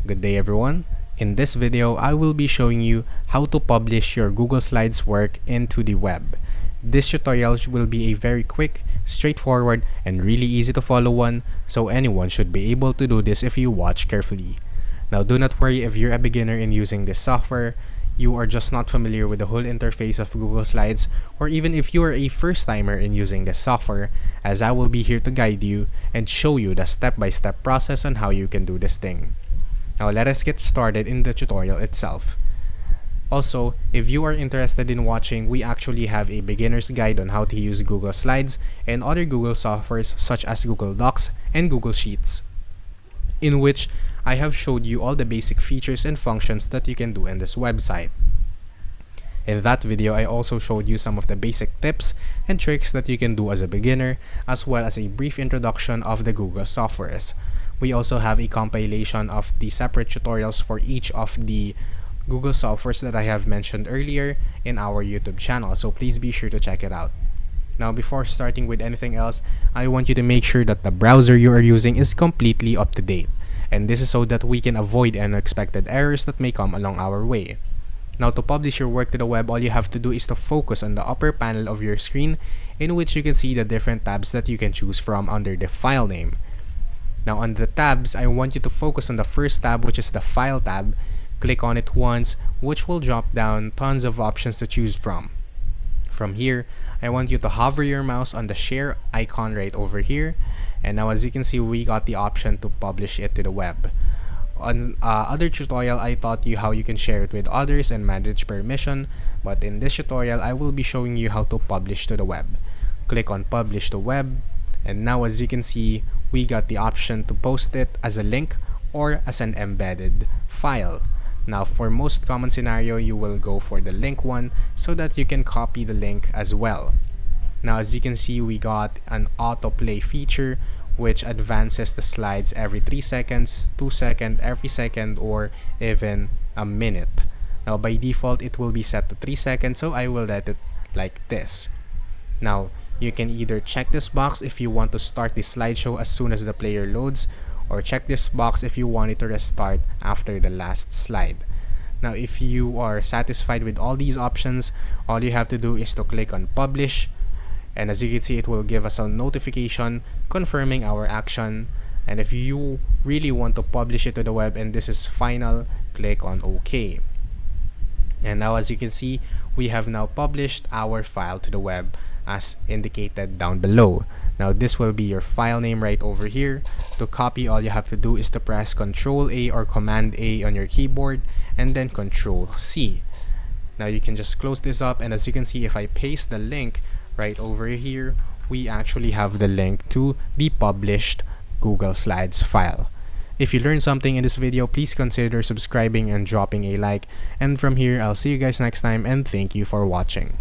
Good day everyone. In this video, I will be showing you how to publish your Google Slides work into the web. This tutorial will be a very quick, straightforward, and really easy to follow one, so anyone should be able to do this if you watch carefully. Now do not worry if you're a beginner in using this software, you are just not familiar with the whole interface of Google Slides, or even if you are a first timer in using this software, as I will be here to guide you and show you the step-by-step process on how you can do this thing. Now let us get started in the tutorial itself. Also, if you are interested in watching, we actually have a beginner's guide on how to use Google Slides and other Google softwares such as Google Docs and Google Sheets, in which I have showed you all the basic features and functions that you can do in this website. In that video, I also showed you some of the basic tips and tricks that you can do as a beginner, as well as a brief introduction of the Google softwares. We also have a compilation of the separate tutorials for each of the Google softwares that I have mentioned earlier in our YouTube channel, so please be sure to check it out. Now before starting with anything else, I want you to make sure that the browser you are using is completely up to date, and this is so that we can avoid unexpected errors that may come along our way. Now to publish your work to the web, all you have to do is to focus on the upper panel of your screen, in which you can see the different tabs that you can choose from under the file name. Now on the tabs, I want you to focus on the first tab, which is the File tab. Click on it once, which will drop down tons of options to choose from. From here, I want you to hover your mouse on the share icon right over here, and now as you can see, we got the option to publish it to the web. On other tutorial, I taught you how you can share it with others and manage permission, but in this tutorial, I will be showing you how to publish to the web. Click on Publish to Web, and now as you can see, we got the option to post it as a link or as an embedded file. Now for most common scenario, you will go for the link one so that you can copy the link as well. Now as you can see, we got an autoplay feature which advances the slides every 3 seconds, 2 seconds, every second, or even a minute. Now by default, it will be set to 3 seconds, so I will let it like this. Now you can either check this box if you want to start the slideshow as soon as the player loads, or check this box if you want it to restart after the last slide. Now if you are satisfied with all these options, all you have to do is to click on Publish, and as you can see, it will give us a notification confirming our action. And if you really want to publish it to the web and this is final, click on OK. And now as you can see, we have now published our file to the web as indicated down below. Now this will be your file name right over here. To copy, all you have to do is to press Ctrl A or Command A on your keyboard and then Ctrl C. Now you can just close this up, and as you can see, if I paste the link right over here, we actually have the link to the published Google Slides file. If you learned something in this video, please consider subscribing and dropping a like. And from here, I'll see you guys next time, and thank you for watching.